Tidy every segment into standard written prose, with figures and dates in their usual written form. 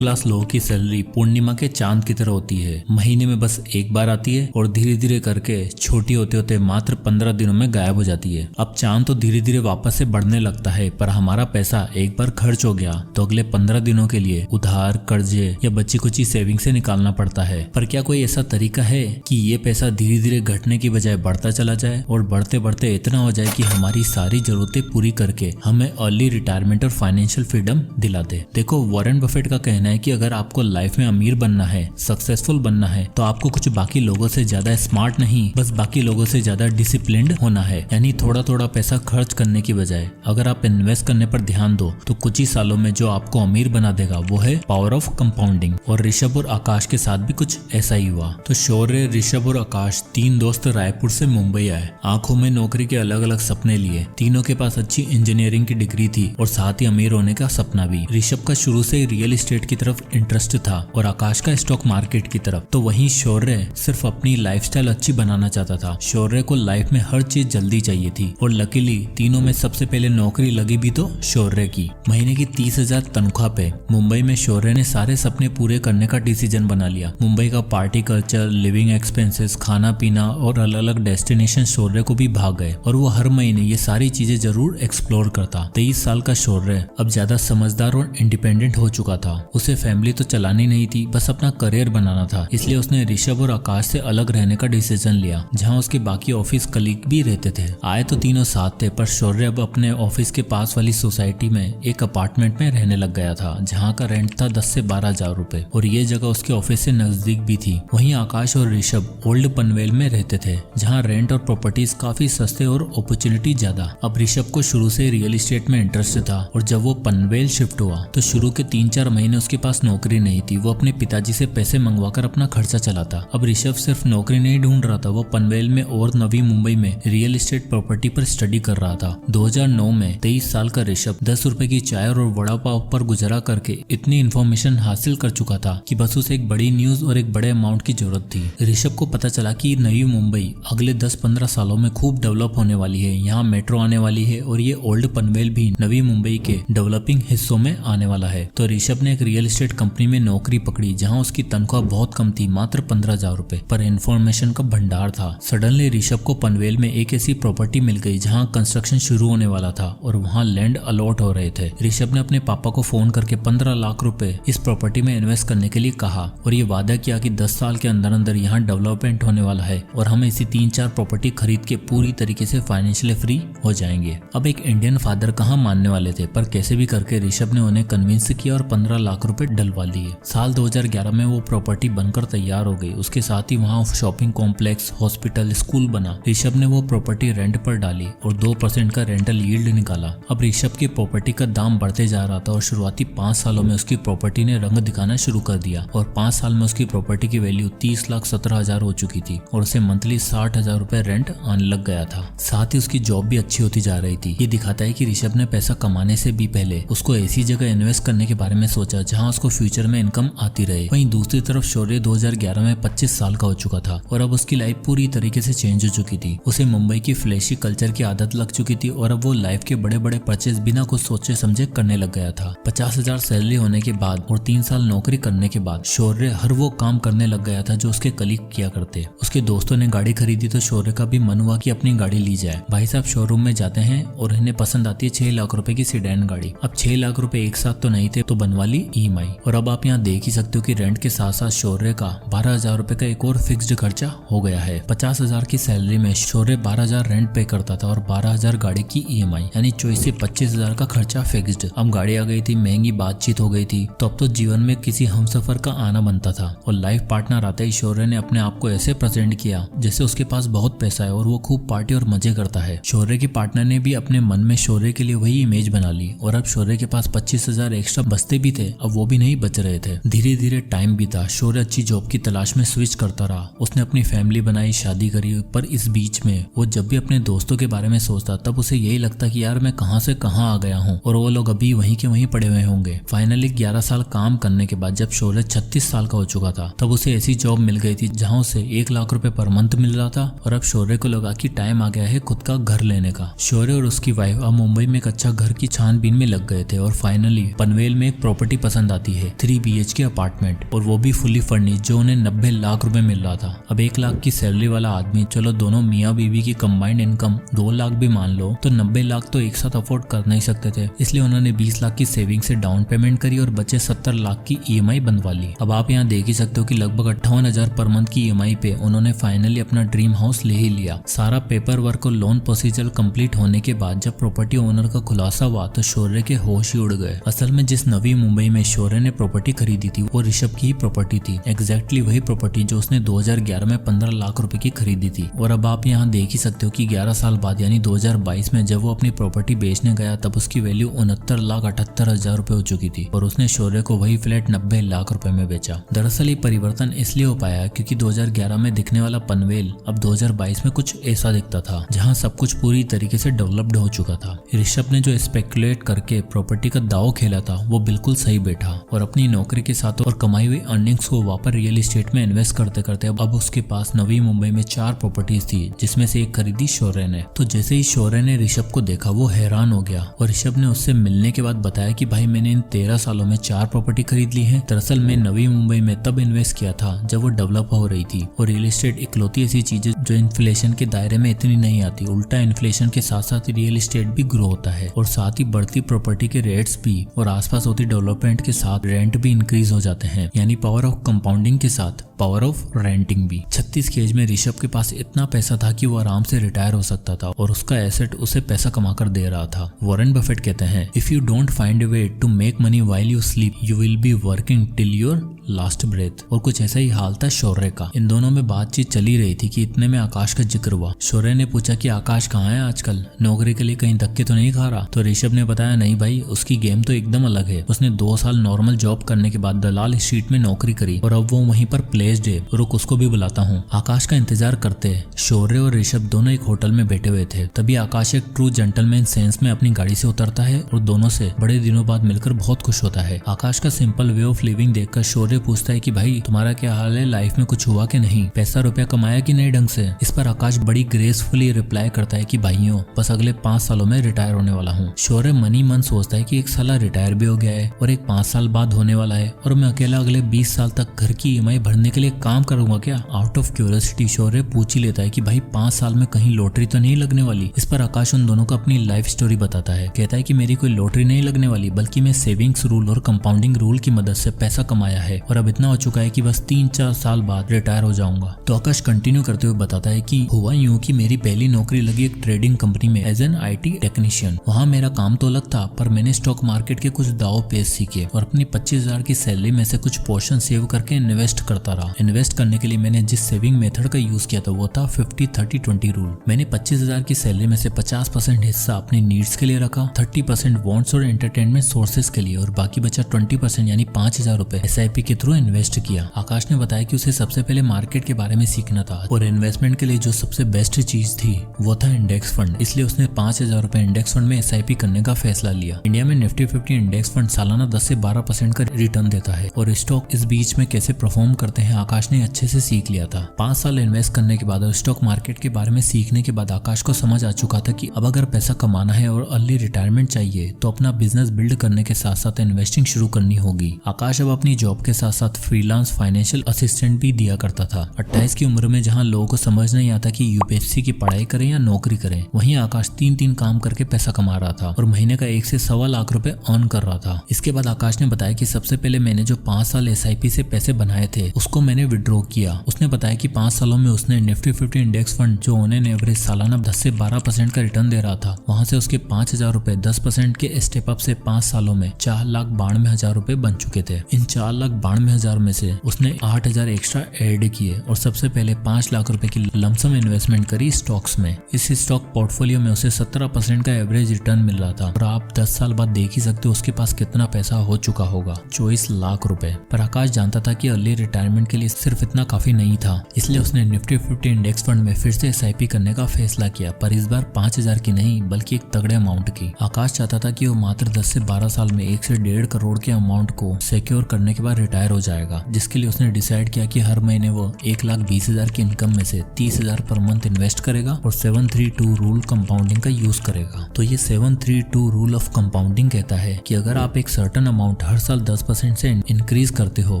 Class लोगों की salary पूर्णिमा के चांद की तरह होती है। महीने में बस एक बार आती है और धीरे धीरे करके छोटी होते होते मात्र 15 दिनों में गायब हो जाती है। अब चांद तो धीरे धीरे वापस से बढ़ने लगता है, पर हमारा पैसा एक बार खर्च हो गया तो अगले 15 दिनों के लिए उधार, कर्जे या बची कुची सेविंग से निकालना पड़ता है। पर क्या कोई ऐसा तरीका है कि ये पैसा धीरे धीरे घटने की बजाय बढ़ता चला जाए और बढ़ते बढ़ते इतना हो जाए कि हमारी सारी जरूरतें पूरी करके हमें अर्ली रिटायरमेंट और फाइनेंशियल फ्रीडम दिला दे। देखो, वॉरेन बफेट का कहना है कि अगर आपको लाइफ में अमीर बनना है, सक्सेसफुल बनना है, तो आपको कुछ बाकी लोगों से ज्यादा स्मार्ट नहीं, बस बाकी लोगों से ज्यादा डिसिप्लिन्ड होना है। यानी थोड़ा थोड़ा पैसा खर्च करने की बजाय अगर आप इन्वेस्ट करने पर ध्यान दो तो कुछ ही सालों में जो आपको अमीर बना देगा वो है पावर ऑफ कंपाउंडिंग। और ऋषभ और आकाश के साथ भी कुछ ऐसा ही हुआ। तो शौर्य, ऋषभ और आकाश तीन दोस्त रायपुर से मुंबई आए। आंखों में नौकरी के अलग अलग सपने लिए। तीनों के पास अच्छी इंजीनियरिंग की डिग्री थी और साथ ही अमीर होने का सपना भी। ऋषभ का शुरू से ही रियल एस्टेट की तरफ इंटरेस्ट था और आकाश का स्टॉक मार्केट की तरफ। तो वहीं शौर्य सिर्फ अपनी लाइफस्टाइल अच्छी बनाना चाहता था। शौर्य को लाइफ में हर चीज जल्दी चाहिए थी और लकीली तीनों में सबसे पहले नौकरी लगी भी तो शौर्य की। महीने की 30,000 तनख्वाह पे मुंबई में शौर्य ने सारे सपने पूरे करने का डिसीजन बना लिया। मुंबई का पार्टी कल्चर, लिविंग एक्सपेंसेस, खाना पीना और अलग अलग डेस्टिनेशन शौर्य को भी भाग गए और वो हर महीने ये सारी चीजें जरूर एक्सप्लोर करता। 23 साल का शौर्य अब ज्यादा समझदार और इंडिपेंडेंट हो चुका था। उसे फैमिली तो चलानी नहीं थी, बस अपना करियर बनाना था। इसलिए उसने ऋषभ और आकाश से अलग रहने का डिसीजन लिया, जहां उसके बाकी ऑफिस कलीग भी रहते थे। आए तो तीनों साथ थे, पर शौर्य अब अपने ऑफिस के पास वाली सोसाइटी में एक अपार्टमेंट में रहने लग गया था, जहां का रेंट था 10 से 12,000 रुपए और ये जगह उसके ऑफिस से नजदीक भी थी। वहीं आकाश और ऋषभ ओल्ड पनवेल में रहते थे, जहाँ रेंट और प्रॉपर्टीज काफी सस्ते और अपॉर्चुनिटी ज्यादा। अब ऋषभ को शुरू से रियल एस्टेट में इंटरेस्ट था और जब वो पनवेल शिफ्ट हुआ तो शुरू के 3-4 महीने उसके पास नौकरी नहीं थी। वो अपने पिताजी से पैसे मंगवाकर अपना खर्चा चलाता। अब ऋषभ सिर्फ नौकरी नहीं ढूंढ रहा था, वो पनवेल में और नवी मुंबई में रियल एस्टेट प्रॉपर्टी पर स्टडी कर रहा था। 2009 में 23 साल का ऋषभ 10 रुपए की चाय और वड़ा पाव पर गुजारा करके इतनी इन्फॉर्मेशन हासिल कर चुका था कि बस उसे एक बड़ी न्यूज और एक बड़े अमाउंट की जरूरत थी। ऋषभ को पता चला कि नई मुंबई अगले 10-15 सालों में खूब डेवलप होने वाली है। यहाँ मेट्रो आने वाली है और ये ओल्ड पनवेल भी नवी मुंबई के डेवलपिंग हिस्सों में आने वाला है। तो ऋषभ ने एक रियल एस्टेट कंपनी में नौकरी पकड़ी, जहां उसकी तनख्वाह बहुत कम थी, मात्र 15,000 रुपए, पर इन्फॉर्मेशन का भंडार था। सडनली ऋषभ को पनवेल में एक ऐसी प्रॉपर्टी मिल गई जहां कंस्ट्रक्शन शुरू होने वाला था और वहां लैंड अलॉट हो रहे थे। ऋषभ ने अपने पापा को फोन करके 15 लाख रुपए इस प्रॉपर्टी में इन्वेस्ट करने के लिए कहा और ये वादा किया कि 10 साल के अंदर अंदर यहाँ डेवलपमेंट होने वाला है और हम इसी 3-4 प्रॉपर्टी खरीद के पूरी तरीके से फाइनेंशियली फ्री हो जाएंगे। अब एक इंडियन फादर कहाँ मानने वाले थे, पर कैसे भी करके ऋषभ ने उन्हें कन्विंस किया और 15 लाख रुपए डलवा लिए। साल 2011 में वो प्रॉपर्टी बनकर तैयार हो गई। उसके साथ ही वहाँ शॉपिंग कॉम्प्लेक्स, हॉस्पिटल, स्कूल बना। ऋषभ ने वो प्रॉपर्टी रेंट पर डाली और 2% का रेंटल यील्ड निकाला। अब ऋषभ की प्रॉपर्टी का दाम बढ़ते जा रहा था और शुरुआती 5 सालों में उसकी प्रॉपर्टी ने रंग दिखाना शुरू कर दिया और 5 साल में उसकी प्रॉपर्टी की वैल्यू 30,17,000 हो चुकी थी और उसे मंथली 60,000 रुपए रेंट आने लग गया था। साथ ही उसकी जॉब भी अच्छी होती जा रही थी। ये दिखाता है कि ऋषभ ने पैसा कमाने से भी पहले उसको ऐसी जगह इन्वेस्ट करने के बारे में सोचा जहां उसको फ्यूचर में इनकम आती रहे। वहीं दूसरी तरफ शौर्य 2011 में 25 साल का हो चुका था और अब उसकी लाइफ पूरी तरीके से चेंज हो चुकी थी। उसे मुंबई की फ्लैशी कल्चर की आदत लग चुकी थी और अब वो लाइफ के बड़े बड़े परचेज बिना कुछ सोचे समझे करने लग गया था। 50,000 सैलरी होने के बाद और 3 साल नौकरी करने के बाद शौर्य हर वो काम करने लग गया था जो उसके कलीग किया करते। उसके दोस्तों ने गाड़ी खरीदी तो शौर्य का भी मन हुआ कि अपनी गाड़ी ली जाए। भाई साहब शोरूम में जाते हैं और इन्हें पसंद आती है 6 लाख रुपए की सीडैन गाड़ी। अब 6 लाख रुपए एक साथ तो नहीं थे, तो बनवा ली EMI। और अब आप यहाँ देख ही सकते हो कि रेंट के साथ साथ शौर्य का 12,000 रुपए का एक और फिक्स्ड खर्चा हो गया है। 50,000 की सैलरी में शौर्य 12,000 रेंट पे करता था और 12,000 गाड़ी की EMI, यानी 24 से 25,000 का खर्चा फिक्स्ड। अब गाड़ी आ गई थी, महंगी बातचीत हो गई थी, तो अब तो जीवन में किसी हमसफर का आना बनता था। और लाइफ पार्टनर आते ही शौर्य ने अपने आप को ऐसे प्रेजेंट किया जैसे उसके पास बहुत पैसा है और वो खूब पार्टी और मजे करता है। शौर्य की पार्टनर ने भी अपने मन में शौर्य के लिए वही इमेज बना ली और अब शौर्य के पास 25,000 एक्स्ट्रा बचते भी थे, अब वो भी नहीं बच रहे थे। धीरे धीरे टाइम बीता। शौर्य अच्छी जॉब की तलाश में स्विच करता रहा। उसने अपनी फैमिली बनाई, शादी करी, पर इस बीच में वो जब भी अपने दोस्तों के बारे में सोचता तब उसे यही लगता कि यार मैं कहां से कहां आ गया हूं और वो लोग अभी वहीं के वहीं पड़े हुए होंगे। फाइनली 11 साल काम करने के बाद जब शौर्य 36 साल का हो चुका था तब उसे ऐसी जॉब मिल गई थी जहां उसे 1 लाख रुपए पर मंथ मिल रहा था और अब शौर्य को लगा कि टाइम आ गया है खुद का घर लेने का। शौर्य और उसकी वाइफ अब मुंबई में एक अच्छा घर की छानबीन में लग गए थे और फाइनली पनवेल में एक प्रॉपर्टी पसंद पसंद आती है 3 BHK अपार्टमेंट, और वो भी फुली फर्निश्ड, जो उन्हें 90 लाख रुपए मिल रहा था। अब 1 लाख की सैलरी वाला आदमी, चलो दोनों मियाँ बीवी की कंबाइंड इनकम 2 लाख भी मान लो, तो 90 लाख तो एक साथ अफोर्ड कर नहीं सकते थे। इसलिए उन्होंने 20 लाख की सेविंग से डाउन पेमेंट करी और बचे 70 लाख की EMI बनवा ली। अब आप यहाँ देख ही सकते हो कि लगभग 58,000 पर मंथ की EMI पे उन्होंने फाइनली अपना ड्रीम हाउस ले ही लिया। सारा पेपर वर्क और लोन प्रोसीजर कंप्लीट होने के बाद जब प्रॉपर्टी ओनर का खुलासा हुआ तो शौर्य के होश ही उड़ गए। असल में जिस नवी मुंबई में शौर्य ने प्रॉपर्टी खरीदी थी वो ऋषभ की ही प्रॉपर्टी थी, एग्जैक्टली वही प्रॉपर्टी जो उसने 2011 में 15 लाख रुपए की खरीदी थी। और अब आप यहाँ देख ही सकते हो कि 11 साल बाद यानी 2022 में जब वो अपनी प्रॉपर्टी बेचने गया तब उसकी वैल्यू 69,78,000 रुपए हो चुकी थी और उसने शौर्य को वही फ्लैट 90 लाख रुपए में बेचा। दरअसल ये परिवर्तन इसलिए हो पाया क्योंकि 2011 में दिखने वाला पनवेल अब 2022 में कुछ ऐसा दिखता था, जहाँ सब कुछ पूरी तरीके से डेवलप्ड हो चुका था। ऋषभ ने जो स्पेकुलेट करके प्रॉपर्टी का दाव खेला था वो बिल्कुल सही बैठा और अपनी नौकरी के साथ और कमाई हुई अर्निंग्स को वापस रियल एस्टेट में इन्वेस्ट करते करते अब उसके पास नवी मुंबई में 4 प्रॉपर्टीज थी, जिसमें से एक खरीदी शौर्य ने। तो जैसे ही शौर्य ने ऋषभ को देखा वो हैरान हो गया और ऋषभ ने उससे मिलने के बाद बताया कि भाई मैंने इन 13 सालों में 4 प्रॉपर्टी खरीद ली है। दरअसल मैं नवी मुंबई में तब इन्वेस्ट किया था जब वो डेवलप हो रही थी और रियल एस्टेट इकलौती ऐसी चीज है जो इन्फ्लेशन के दायरे में इतनी नहीं आती। उल्टा इन्फ्लेशन के साथ साथ रियल एस्टेट भी ग्रो होता है और साथ ही बढ़ती प्रॉपर्टी के रेट्स भी और आसपास होती डेवलपमेंट के साथ रेंट भी इंक्रीज हो जाते हैं, यानी पावर ऑफ कंपाउंडिंग के साथ पावर ऑफ रेंटिंग भी। 36 की एज में ऋषभ के पास इतना पैसा था कि वो आराम से रिटायर हो सकता था और उसका एसेट उसे पैसा कमाकर दे रहा था। वॉरेन बफेट कहते हैं, if you don't find a way to make money while you sleep you will be working till your last breath. और कुछ ऐसा ही हाल था शौर्य का। इन दोनों में बातचीत चली रही थी कि इतने में आकाश का जिक्र हुआ। शौर्य ने पूछा कि आकाश कहाँ है आजकल, नौकरी के लिए कहीं धक्के तो नहीं खा रहा? तो ऋषभ ने बताया, नहीं भाई, उसकी गेम तो एकदम अलग है। उसने 2 साल नॉर्मल जॉब करने के बाद दलाल स्ट्रीट में नौकरी करी और अब वो वहीं पर प्लेस्ड है। रुक, उसको भी बुलाता हूँ। आकाश का इंतजार करते हैं। शौर्य और ऋषभ दोनों एक होटल में बैठे हुए थे। तभी आकाश एक ट्रू जेंटलमैन सेंस में अपनी गाड़ी से उतरता है और दोनों से बड़े दिनों बाद मिलकर बहुत खुश होता है। आकाश का सिंपल वे ऑफ लिविंग देखकर शौर्य पूछता है कि भाई तुम्हारा क्या हाल है, लाइफ में कुछ हुआ कि नहीं, पैसा रुपया कमाया कि नहीं ढंग से? इस पर आकाश बड़ी ग्रेसफुली रिप्लाई करता है कि भाइयों बस अगले 5 सालों में रिटायर होने वाला हूँ। शौर्य मनी मन सोचता है कि एक साला रिटायर भी हो गया है और एक 5 साल बाद होने वाला है और मैं अकेला अगले 20 साल तक घर की EMI भरने के लिए काम करूंगा क्या? आउट ऑफ क्यूरियोसिटी शौर्य पूछ ही लेता है कि भाई 5 साल में कहीं लॉटरी तो नहीं लगने वाली? इस पर आकाश उन दोनों को अपनी लाइफ स्टोरी बताता है। कहता है कि मेरी कोई लॉटरी नहीं लगने वाली, बल्कि मैं सेविंग्स रूल और कंपाउंडिंग रूल की मदद से पैसा कमाया है और अब इतना हो चुका है कि बस 3-4 साल बाद रिटायर हो जाऊंगा। तो आकाश कंटिन्यू करते हुए बताता है कि हुआ यूं कि मेरी पहली नौकरी लगी एक ट्रेडिंग कंपनी में एज एन IT टेक्नीशियन। वहाँ मेरा काम तो अलग था, पर मैंने स्टॉक मार्केट के कुछ दाव पेश सीखे और अपनी 25,000 की सैलरी में से कुछ पोर्शन सेव करके इन्वेस्ट करता रहा। इन्वेस्ट करने के लिए मैंने जिस सेविंग मेथड का यूज किया था वो था 50-30-20 रूल। मैंने 25,000 की सैलरी में से 50% हिस्सा अपनी नीड्स के लिए रखा, 30% वॉन्ट्स और एंटरटेनमेंट सोर्सेज के लिए और बाकी बचा 20% यानी 5,000 रुपए SIP के थ्रू इन्वेस्ट किया। आकाश ने बताया कि उसे सबसे पहले मार्केट के बारे में सीखना था और इन्वेस्टमेंट के लिए जो सबसे बेस्ट चीज थी वो था इंडेक्स फंड। इसलिए उसने 5,000 रुपए इंडेक्स फंड में SIP करने का फैसला लिया। इंडिया में निफ्टी 50 इंडेक्स फंड सालाना 10 से 12% का रिटर्न देता है और स्टॉक इस बीच में कैसे परफॉर्म करते हैं आकाश ने अच्छे से सीख लिया था। 5 साल इन्वेस्ट करने के बाद और स्टॉक मार्केट के बारे में सीखने के बाद आकाश को समझ आ चुका था कि अब अगर पैसा कमाना है और अर्ली रिटायरमेंट चाहिए तो अपना बिजनेस बिल्ड करने के साथ साथ इन्वेस्टिंग शुरू करनी होगी। आकाश अब अपनी जॉब के साथ साथ फ्रीलांस फाइनेंशियल असिस्टेंट भी दिया करता था। 28 की उम्र में जहां लोगों को समझ नहीं आता कि UPSC की पढ़ाई करें या नौकरी करें, वहीं आकाश 3 काम करके पैसा कमा रहा था और महीने का 1 से सवा लाख रुपए अर्न कर रहा था। इसके बाद आकाश ने बताया कि सबसे पहले मैंने जो 5 साल SIP से पैसे बनाए थे उसको मैंने विड्रॉ किया। उसने बताया कि 5 सालों में उसने निफ्टी 50 इंडेक्स फंड जो उन्हें एवरेज सालाना 10 से 12% का रिटर्न दे रहा था, वहां से उसके 5,000 रुपए 10% के स्टेप अप से 5 सालों में 4,92,000 रुपए बन चुके थे। इन 4,92,000 में से उसने 8,000 एक्स्ट्रा ऐड किए और सबसे पहले 5 लाख रुपए की लमसम इन्वेस्टमेंट करी स्टॉक्स में। इस स्टॉक पोर्टफोलियो में उसे 17% का एवरेज रिटर्न मिल रहा था और आप 10 साल बाद देख ही सकते हो उसके पास कितना पैसा हो चुका होगा, 24 लाख रुपए। पर आकाश जानता था कि अर्ली रिटायरमेंट के के लिए सिर्फ इतना काफी नहीं था, इसलिए उसने निफ्टी 50 इंडेक्स फंड में फिर से SIP करने का फैसला किया, पर इस बार 5,000 की नहीं बल्कि एक तगड़े अमाउंट की। आकाश चाहता था कि वो मात्र 10 से 12 साल में 1 से 1.5 करोड़ के अमाउंट को सिक्योर करने के बाद रिटायर हो जाएगा, जिसके लिए उसने डिसाइड किया कि हर महीने वो 1,20,000 की इनकम में से 30,000 पर मंथ इन्वेस्ट करेगा और 732 रूल कंपाउंडिंग का यूज करेगा। तो ये 732 रूल ऑफ कंपाउंडिंग कहता है कि अगर आप एक सर्टेन अमाउंट हर साल 10% से इंक्रीज करते हो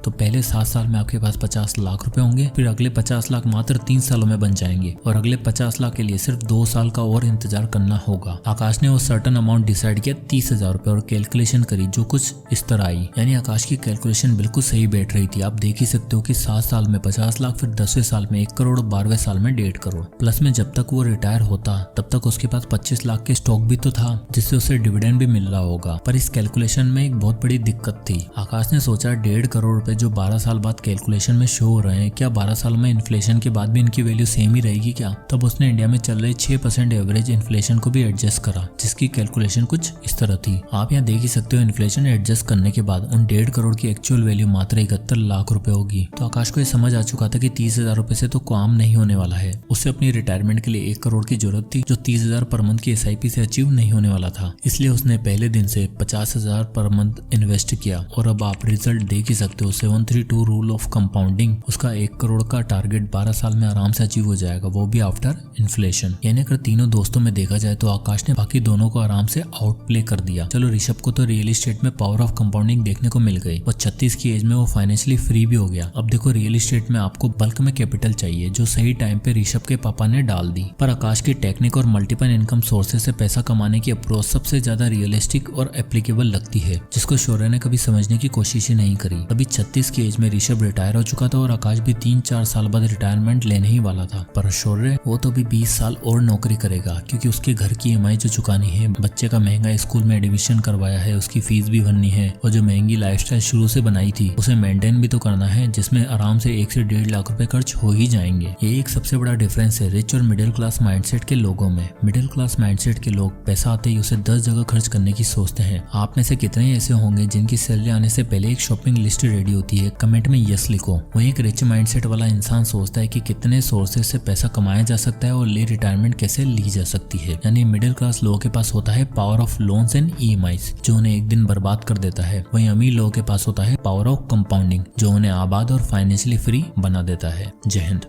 तो पहले 7 साल में आपके पास 50 लाख रुपए होंगे, फिर अगले 50 लाख मात्र 3 सालों में बन जाएंगे और अगले 50 लाख के लिए सिर्फ 2 साल का और इंतजार करना होगा। आकाश ने वो सर्टेन अमाउंट डिसाइड किया 30,000 रुपए और कैलकुलेशन करी जो कुछ इस तरह आई, यानी आकाश की कैलकुलेशन बिल्कुल सही बैठ रही थी। आप देख ही सकते हो कि 7 साल में 50 लाख, फिर 10वें साल में 1 करोड़, 12वें साल में 1.5 करोड़। प्लस में जब तक वो रिटायर होता तब तक उसके पास 25 लाख के स्टॉक भी तो था जिससे उसे डिविडेंड भी मिल रहा होगा। पर इस कैलकुलेशन में एक बहुत बड़ी दिक्कत थी। आकाश ने सोचा 1.5 करोड़ रुपए जो 12 साल बाद कैलकुलेशन में शो हो रहे हैं, क्या 12 साल में इन्फ्लेशन के बाद भी इनकी वैल्यू सेम ही रहेगी क्या? तब उसने इंडिया में चल रही 6% एवरेज इन्फ्लेशन को भी एडजस्ट करा, जिसकी कैलकुलेशन कुछ इस तरह थी। आप यहाँ देख ही सकते हो इन्फ्लेशन एडजस्ट करने के बाद उन 1.5 करोड़ की एक्चुअल वैल्यू मात्र 71 लाख रुपए होगी। तो आकाश को ये समझ आ चुका था कि 30,000 रुपए से तो काम नहीं होने वाला है। उससे अपनी रिटायरमेंट के लिए 1 करोड़ की जरूरत थी जो 30,000 पर मंथ की SIP से अचीव नहीं होने वाला था। इसलिए उसने पहले दिन से 50,000 पर मंथ इन्वेस्ट किया और अब आप रिजल्ट देख ही सकते हो। 732 रूल ऑफ कंपाउंडिंग, उसका 1 करोड़ का टारगेट 12 साल में आराम से अचीव हो जाएगा, वो भी आफ्टर इन्फ्लेशन। यानी अगर तीनों दोस्तों में देखा जाए तो आकाश ने बाकी दोनों को आराम से आउट प्ले कर दिया। चलो ऋषभ को तो रियल एस्टेट में पावर ऑफ कंपाउंडिंग देखने को मिल गई और 36 की एज में वो फाइनेंशियली फ्री भी हो गया। अब देखो रियल एस्टेट में आपको बल्क में कैपिटल चाहिए जो सही टाइम पे ऋषभ के पापा ने डाल दी। पर आकाश की टेक्निक और मल्टीपल इनकम सोर्सेज से पैसा कमाने की अप्रोच सबसे ज्यादा रियलिस्टिक और एप्लीकेबल लगती है, जिसको शौर्य ने कभी समझने की कोशिश ही नहीं करी। अभी 36 की एज में ऋषभ रिटायर हो चुका था और आकाश भी 3-4 साल बाद रिटायरमेंट लेने ही वाला था। पर शौर्य वो तो अभी 20 साल और नौकरी करेगा क्योंकि उसके घर की EMI जो चुकानी है, बच्चे का महंगा स्कूल में एडमिशन करवाया है, उसकी फीस भी भरनी है और जो महंगी लाइफस्टाइल शुरू से बनाई थी उसे मेंटेन भी तो करना है, जिसमें आराम से 1 से 1.5 लाख रुपए खर्च हो ही जाएंगे। ये एक सबसे बड़ा डिफरेंस है रिच और मिडिल क्लास माइंडसेट के लोगों में। मिडिल क्लास माइंडसेट के लोग पैसा आते ही उसे 10 जगह खर्च करने की सोचते हैं। आप में से कितने ऐसे होंगे जिनकी सैलरी आने से पहले एक शॉपिंग लिस्ट रेडी होती है? कमेंट में यस लिखो। वहीं एक रिच माइंडसेट वाला इंसान सोचता है कि कितने सोर्सेज से पैसा कमाया जा सकता है और ले रिटायरमेंट कैसे ली जा सकती है। यानी मिडिल क्लास लोगों के पास होता है power of loans and EMIs जो उन्हें एक दिन बर्बाद कर देता है। वहीं अमीर लोगों के पास होता है पावर ऑफ कंपाउंडिंग जो उन्हें आबाद और फाइनेंशियली फ्री बना देता है। जय हिंद।